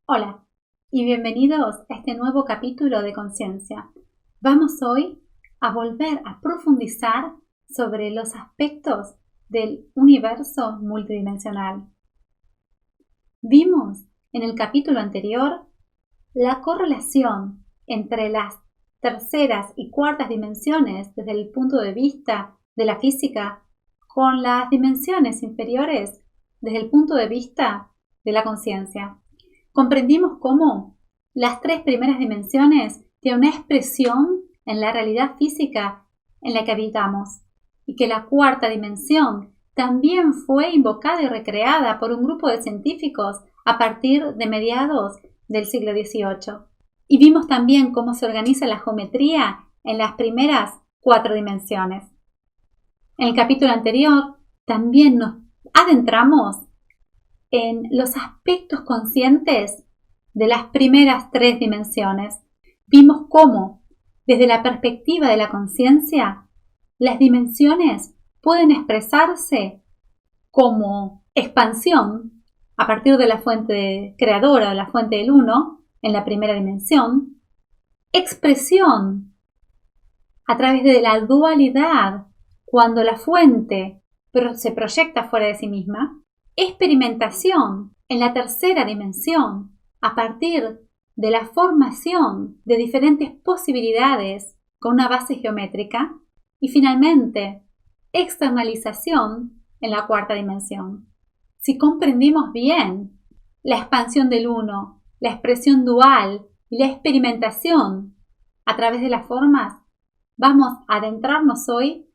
Hola y bienvenidos a este nuevo capítulo de Conciencia. Vamos hoy a volver a profundizar sobre los aspectos del universo multidimensional. Vimos en el capítulo anterior la correlación entre las terceras y cuartas dimensiones desde el punto de vista de la física con las dimensiones inferiores desde el punto de vista de la conciencia. Comprendimos cómo las tres primeras dimensiones tienen una expresión en la realidad física en la que habitamos y que la cuarta dimensión también fue invocada y recreada por un grupo de científicos a partir de mediados del siglo XVIII. Y vimos también cómo se organiza la geometría en las primeras cuatro dimensiones. En el capítulo anterior también nos adentramos en los aspectos conscientes de las primeras tres dimensiones. Vimos cómo, desde la perspectiva de la conciencia, las dimensiones pueden expresarse como expansión a partir de la fuente creadora, de la fuente del uno, en la primera dimensión, expresión a través de la dualidad, cuando la fuente se proyecta fuera de sí misma, experimentación en la tercera dimensión a partir de la formación de diferentes posibilidades con una base geométrica y finalmente externalización en la cuarta dimensión. Si comprendimos bien la expansión del uno, la expresión dual y la experimentación a través de las formas, vamos a adentrarnos hoy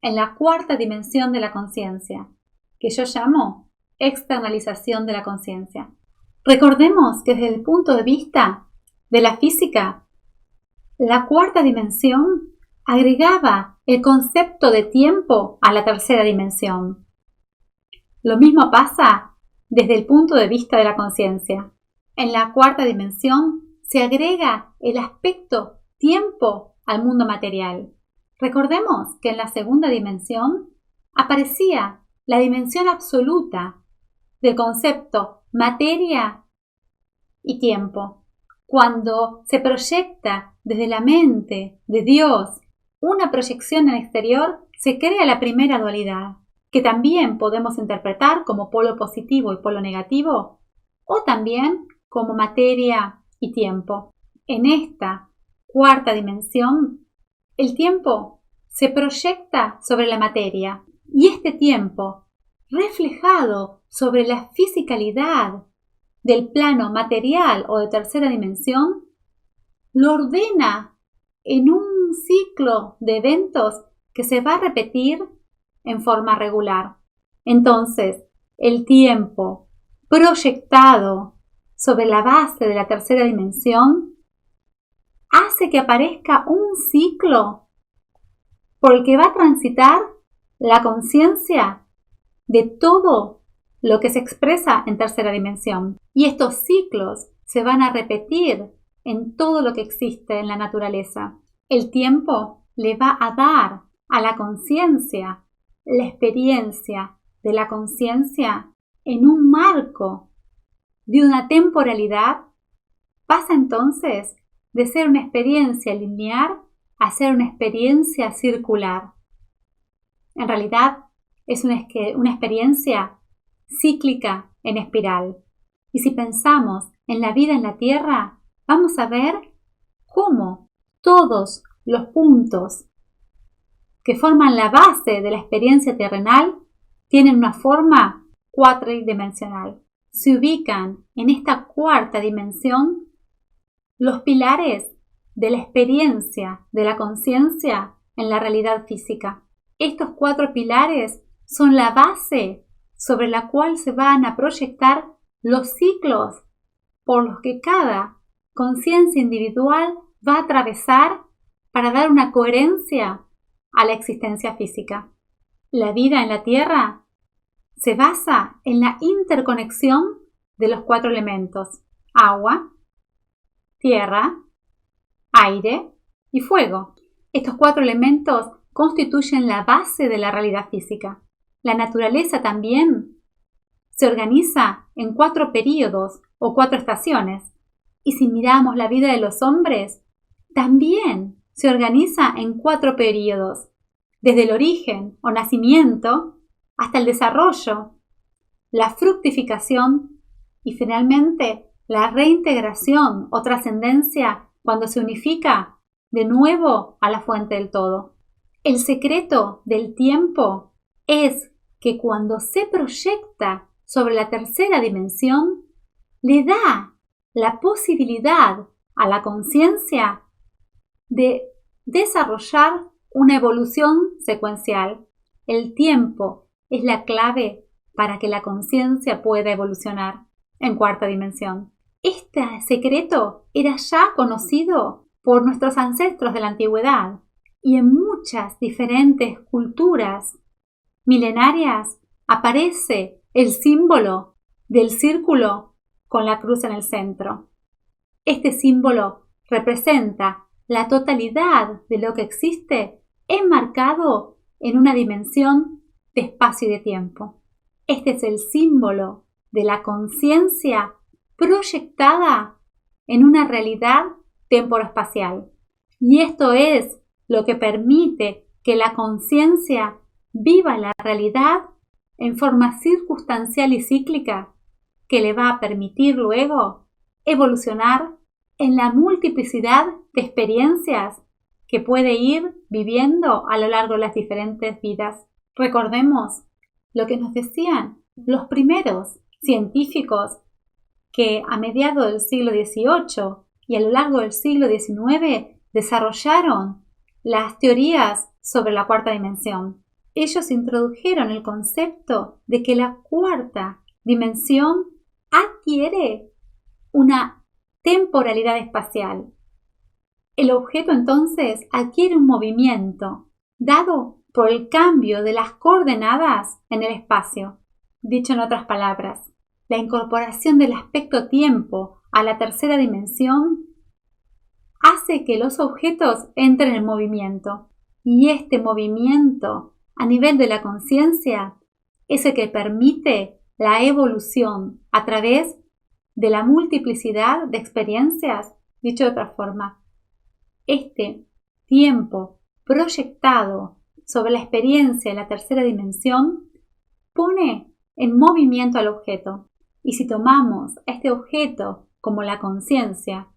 en la cuarta dimensión de la conciencia, que yo llamo externalización de la conciencia. Recordemos que desde el punto de vista de la física, la cuarta dimensión agregaba el concepto de tiempo a la tercera dimensión. Lo mismo pasa desde el punto de vista de la conciencia. En la cuarta dimensión se agrega el aspecto tiempo al mundo material. Recordemos que en la segunda dimensión aparecía la dimensión absoluta del concepto materia y tiempo. Cuando se proyecta desde la mente de Dios una proyección en el exterior, se crea la primera dualidad, que también podemos interpretar como polo positivo y polo negativo, o también como materia y tiempo. En esta cuarta dimensión, el tiempo se proyecta sobre la materia y este tiempo, reflejado sobre la fisicalidad del plano material o de tercera dimensión, lo ordena en un ciclo de eventos que se va a repetir en forma regular. Entonces, el tiempo proyectado sobre la base de la tercera dimensión hace que aparezca un ciclo por el que va a transitar la conciencia de todo lo que se expresa en tercera dimensión. Y estos ciclos se van a repetir en todo lo que existe en la naturaleza. El tiempo le va a dar a la conciencia la experiencia de la conciencia en un marco de una temporalidad. Pasa entonces de ser una experiencia lineal a ser una experiencia circular. En realidad, es una experiencia cíclica en espiral. Y si pensamos en la vida en la Tierra, vamos a ver cómo todos los puntos que forman la base de la experiencia terrenal tienen una forma cuatridimensional. Se ubican en esta cuarta dimensión los pilares de la experiencia de la conciencia en la realidad física. Estos cuatro pilares son la base sobre la cual se van a proyectar los ciclos por los que cada conciencia individual va a atravesar para dar una coherencia a la existencia física. La vida en la Tierra se basa en la interconexión de los cuatro elementos: agua, tierra, aire y fuego. Estos cuatro elementos constituyen la base de la realidad física. La naturaleza también se organiza en 4 períodos o 4 estaciones. Y si miramos la vida de los hombres, también se organiza en 4 períodos, desde el origen o nacimiento hasta el desarrollo, la fructificación y finalmente la reintegración o trascendencia cuando se unifica de nuevo a la fuente del todo. El secreto del tiempo es que cuando se proyecta sobre la tercera dimensión, le da la posibilidad a la conciencia de desarrollar una evolución secuencial. El tiempo es la clave para que la conciencia pueda evolucionar en cuarta dimensión. Este secreto era ya conocido por nuestros ancestros de la antigüedad y en muchas diferentes culturas milenarias aparece el símbolo del círculo con la cruz en el centro. Este símbolo representa la totalidad de lo que existe enmarcado en una dimensión de espacio y de tiempo. Este es el símbolo de la conciencia proyectada en una realidad temporoespacial. Y esto es lo que permite que la conciencia viva la realidad en forma circunstancial y cíclica, que le va a permitir luego evolucionar en la multiplicidad de experiencias que puede ir viviendo a lo largo de las diferentes vidas. Recordemos lo que nos decían los primeros científicos que a mediados del siglo XVIII y a lo largo del siglo XIX desarrollaron las teorías sobre la cuarta dimensión. Ellos introdujeron el concepto de que la cuarta dimensión adquiere una temporalidad espacial. El objeto entonces adquiere un movimiento dado por el cambio de las coordenadas en el espacio. Dicho en otras palabras, la incorporación del aspecto tiempo a la tercera dimensión hace que los objetos entren en movimiento, y este movimiento a nivel de la conciencia es el que permite la evolución a través de la multiplicidad de experiencias. Dicho de otra forma, este tiempo proyectado sobre la experiencia de la tercera dimensión pone en movimiento al objeto. Y si tomamos a este objeto como la conciencia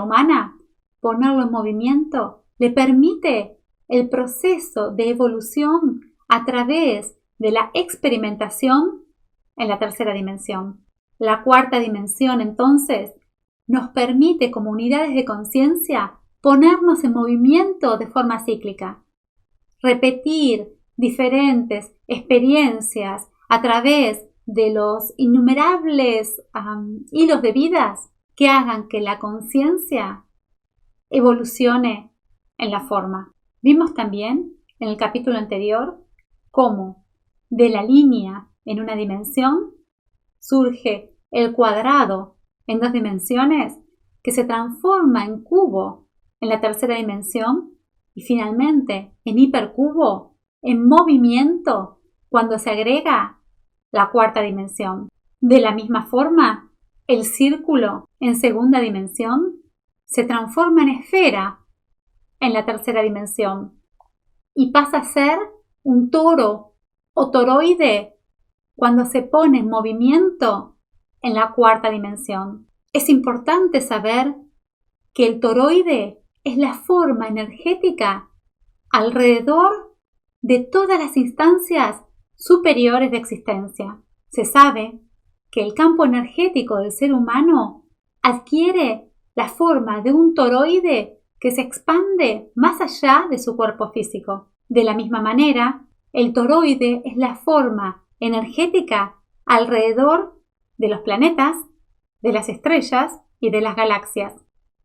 humana, ponerlo en movimiento le permite el proceso de evolución a través de la experimentación en la tercera dimensión. La cuarta dimensión, entonces, nos permite como unidades de conciencia ponernos en movimiento de forma cíclica, repetir diferentes experiencias a través de los innumerables hilos de vidas que hagan que la conciencia evolucione en la forma. Vimos también en el capítulo anterior cómo de la línea en una dimensión surge el cuadrado en 2 dimensiones que se transforma en cubo en la tercera dimensión y finalmente en hipercubo en movimiento cuando se agrega la cuarta dimensión. De la misma forma, el círculo en segunda dimensión se transforma en esfera en la tercera dimensión y pasa a ser un toro o toroide cuando se pone en movimiento en la cuarta dimensión. Es importante saber que el toroide es la forma energética alrededor de todas las instancias superiores de existencia. Se sabe que el campo energético del ser humano adquiere la forma de un toroide que se expande más allá de su cuerpo físico. De la misma manera, el toroide es la forma energética alrededor de los planetas, de las estrellas y de las galaxias.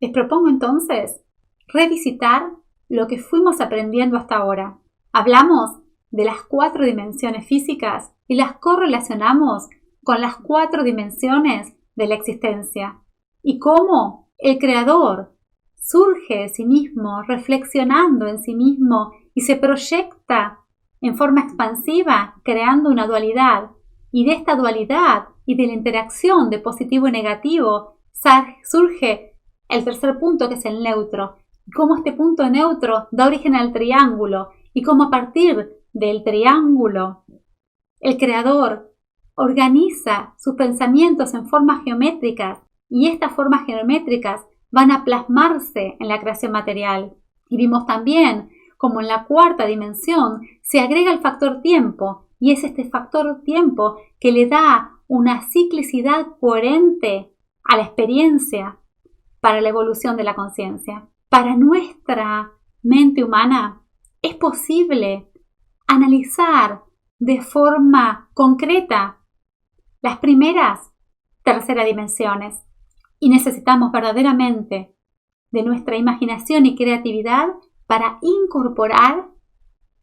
Les propongo entonces revisitar lo que fuimos aprendiendo hasta ahora. Hablamos de las 4 dimensiones físicas y las correlacionamos con las 4 dimensiones de la existencia y cómo el creador surge de sí mismo, reflexionando en sí mismo y se proyecta en forma expansiva, creando una dualidad Y de esta dualidad y de la interacción de positivo y negativo surge el tercer punto, que es el neutro. Y cómo este punto neutro da origen al triángulo y cómo a partir del triángulo el creador organiza sus pensamientos en formas geométricas y estas formas geométricas van a plasmarse en la creación material. Y vimos también cómo en la cuarta dimensión se agrega el factor tiempo, y es este factor tiempo que le da una ciclicidad coherente a la experiencia para la evolución de la conciencia. Para nuestra mente humana es posible analizar de forma concreta las primeras terceras dimensiones, y necesitamos verdaderamente de nuestra imaginación y creatividad para incorporar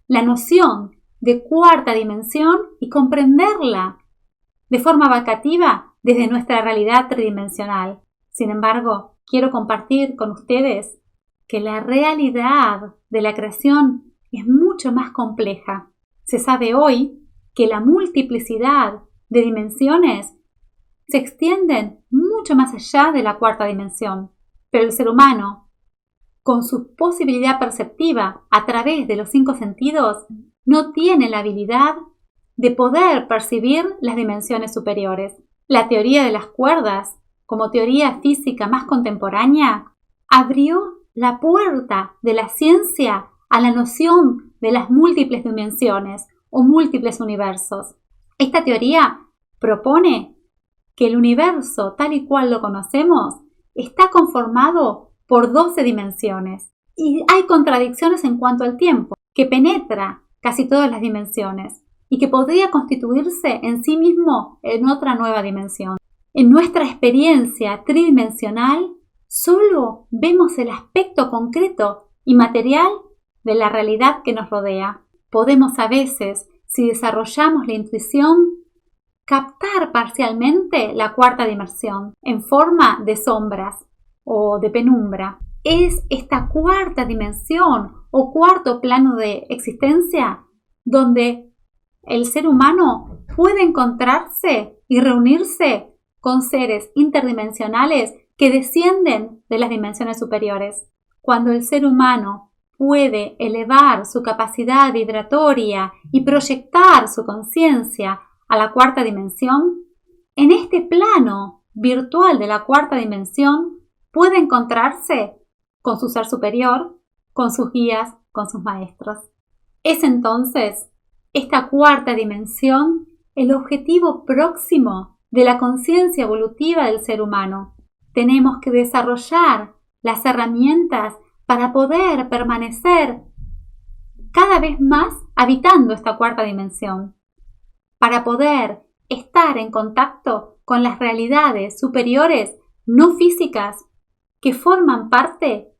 la noción de cuarta dimensión y comprenderla de forma abarcativa desde nuestra realidad tridimensional. Sin embargo, quiero compartir con ustedes que la realidad de la creación es mucho más compleja. Se sabe hoy que la multiplicidad de dimensiones se extienden mucho más allá de la cuarta dimensión, pero el ser humano, con su posibilidad perceptiva a través de los 5 sentidos, no tiene la habilidad de poder percibir las dimensiones superiores. La teoría de las cuerdas, como teoría física más contemporánea, abrió la puerta de la ciencia a la noción de las múltiples dimensiones o múltiples universos. Esta teoría propone que el universo, tal y cual lo conocemos, está conformado por 12 dimensiones. Y hay contradicciones en cuanto al tiempo, que penetra casi todas las dimensiones y que podría constituirse en sí mismo en otra nueva dimensión. En nuestra experiencia tridimensional, solo vemos el aspecto concreto y material de la realidad que nos rodea. Podemos a veces, si desarrollamos la intuición, captar parcialmente la cuarta dimensión en forma de sombras o de penumbra. Es esta cuarta dimensión o cuarto plano de existencia donde el ser humano puede encontrarse y reunirse con seres interdimensionales que descienden de las dimensiones superiores. Cuando el ser humano puede elevar su capacidad vibratoria y proyectar su conciencia a la cuarta dimensión, en este plano virtual de la cuarta dimensión puede encontrarse con su ser superior, con sus guías, con sus maestros. Es entonces esta cuarta dimensión el objetivo próximo de la conciencia evolutiva del ser humano. Tenemos que desarrollar las herramientas para poder permanecer cada vez más habitando esta cuarta dimensión, para poder estar en contacto con las realidades superiores no físicas que forman parte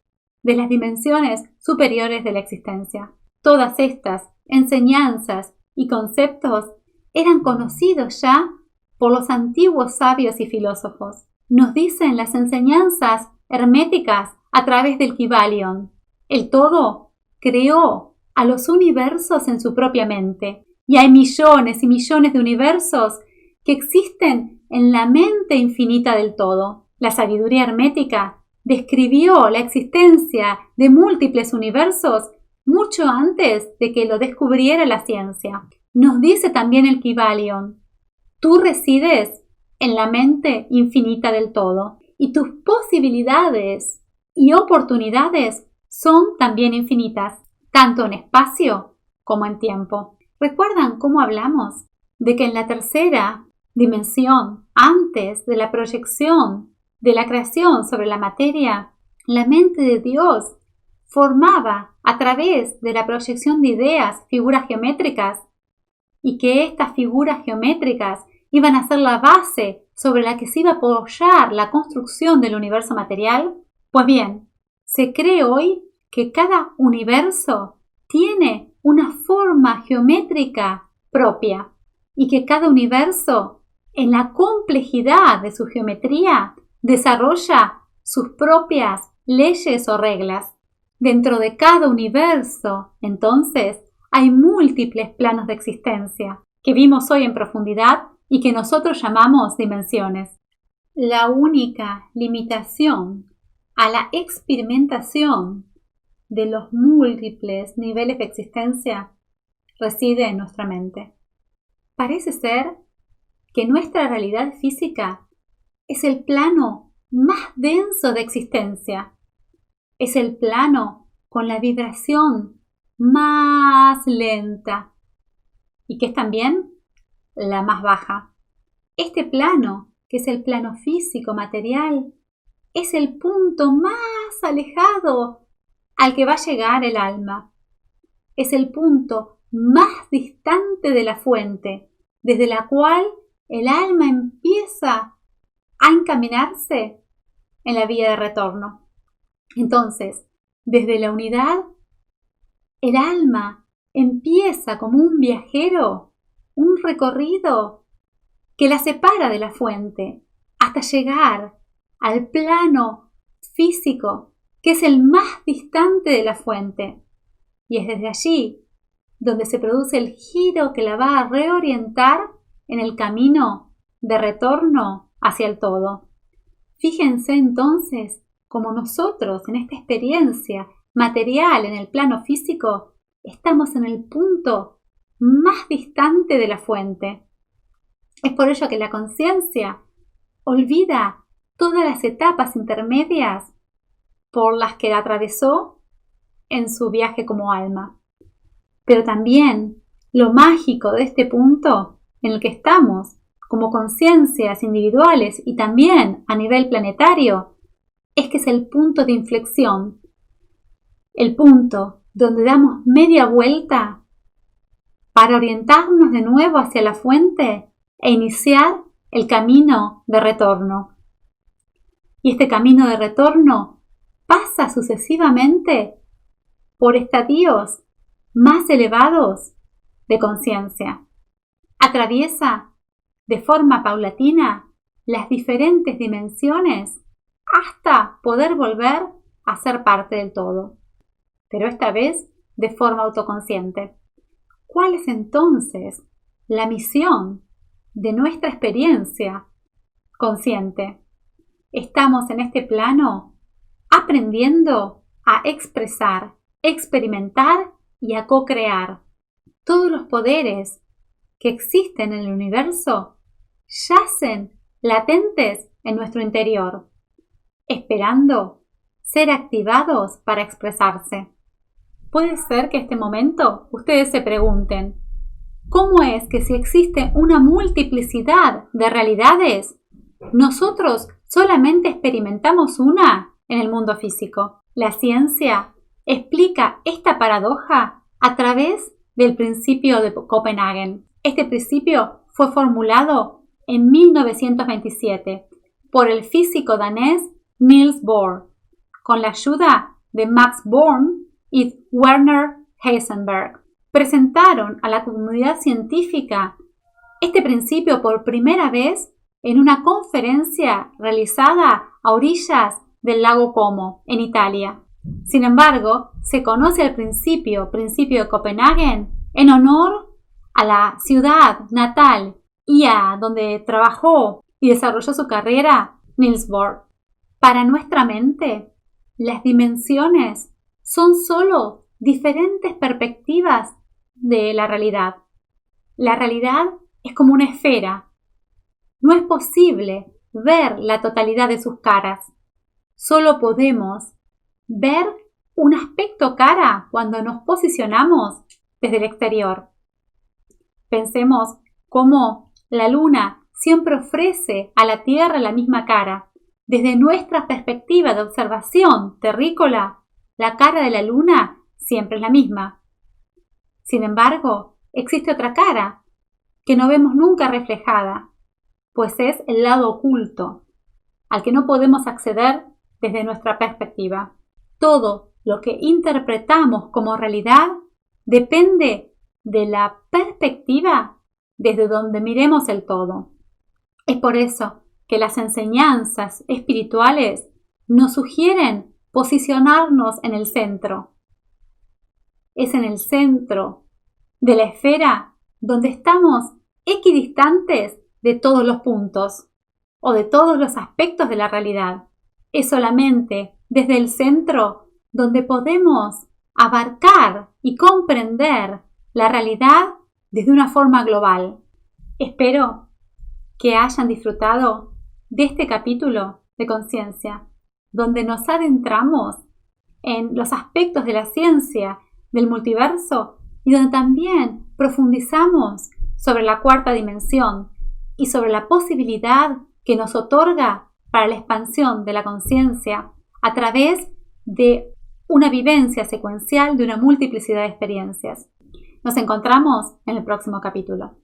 de las dimensiones superiores de la existencia. Todas estas enseñanzas y conceptos eran conocidos ya por los antiguos sabios y filósofos. Nos dicen las enseñanzas herméticas a través del Kybalion. El todo creó a los universos en su propia mente, y hay millones y millones de universos que existen en la mente infinita del todo. La sabiduría hermética describió la existencia de múltiples universos mucho antes de que lo descubriera la ciencia. Nos dice también el Kybalion: tú resides en la mente infinita del todo y tus posibilidades y oportunidades son también infinitas, tanto en espacio como en tiempo. ¿Recuerdan cómo hablamos de que en la tercera dimensión, antes de la proyección de la creación sobre la materia, la mente de Dios formaba a través de la proyección de ideas figuras geométricas, y que estas figuras geométricas iban a ser la base sobre la que se iba a apoyar la construcción del universo material? Pues bien, se cree hoy que cada universo tiene una forma geométrica propia y que cada universo, en la complejidad de su geometría, desarrolla sus propias leyes o reglas. Dentro de cada universo, entonces, hay múltiples planos de existencia que vimos hoy en profundidad y que nosotros llamamos dimensiones. La única limitación a la experimentación de los múltiples niveles de existencia reside en nuestra mente. Parece ser que nuestra realidad física es el plano más denso de existencia. Es el plano con la vibración más lenta y que es también la más baja. Este plano, que es el plano físico material, es el punto más alejado al que va a llegar el alma. Es el punto más distante de la fuente, desde la cual el alma empieza a encaminarse en la vía de retorno. Entonces, desde la unidad, el alma empieza como un viajero, un recorrido que la separa de la fuente hasta llegar al plano físico, que es el más distante de la fuente. Y es desde allí donde se produce el giro que la va a reorientar en el camino de retorno hacia el todo. Fíjense entonces cómo nosotros en esta experiencia material en el plano físico estamos en el punto más distante de la fuente. Es por ello que la conciencia olvida todas las etapas intermedias por las que atravesó en su viaje como alma. Pero también lo mágico de este punto en el que estamos como conciencias individuales y también a nivel planetario es que es el punto de inflexión, el punto donde damos media vuelta para orientarnos de nuevo hacia la fuente e iniciar el camino de retorno. Y este camino de retorno pasa sucesivamente por estadios más elevados de conciencia. Atraviesa de forma paulatina las diferentes dimensiones hasta poder volver a ser parte del todo, pero esta vez de forma autoconsciente. ¿Cuál es entonces la misión de nuestra experiencia consciente? Estamos en este plano aprendiendo a expresar, experimentar y a co-crear. Todos los poderes que existen en el universo yacen latentes en nuestro interior, esperando ser activados para expresarse. Puede ser que en este momento ustedes se pregunten, ¿cómo es que si existe una multiplicidad de realidades, nosotros solamente experimentamos una en el mundo físico? La ciencia explica esta paradoja a través del principio de Copenhague. Este principio fue formulado en 1927 por el físico danés Niels Bohr, con la ayuda de Max Born y Werner Heisenberg. Presentaron a la comunidad científica este principio por primera vez en una conferencia realizada a orillas del lago Como, en Italia. Sin embargo, se conoce el principio de Copenhague, en honor a la ciudad natal y a donde trabajó y desarrolló su carrera Niels Bohr. Para nuestra mente, las dimensiones son solo diferentes perspectivas de la realidad. La realidad es como una esfera. No es posible ver la totalidad de sus caras. Solo podemos ver un aspecto cara cuando nos posicionamos desde el exterior. Pensemos cómo la luna siempre ofrece a la Tierra la misma cara. Desde nuestra perspectiva de observación terrícola, la cara de la luna siempre es la misma. Sin embargo, existe otra cara que no vemos nunca reflejada, pues es el lado oculto, al que no podemos acceder desde nuestra perspectiva. Todo lo que interpretamos como realidad depende de la perspectiva desde donde miremos el todo. Es por eso que las enseñanzas espirituales nos sugieren posicionarnos en el centro. Es en el centro de la esfera donde estamos equidistantes de todos los puntos o de todos los aspectos de la realidad. Es solamente desde el centro donde podemos abarcar y comprender la realidad desde una forma global. Espero que hayan disfrutado de este capítulo de conciencia, donde nos adentramos en los aspectos de la ciencia del multiverso y donde también profundizamos sobre la cuarta dimensión y sobre la posibilidad que nos otorga para la expansión de la conciencia a través de una vivencia secuencial de una multiplicidad de experiencias. Nos encontramos en el próximo capítulo.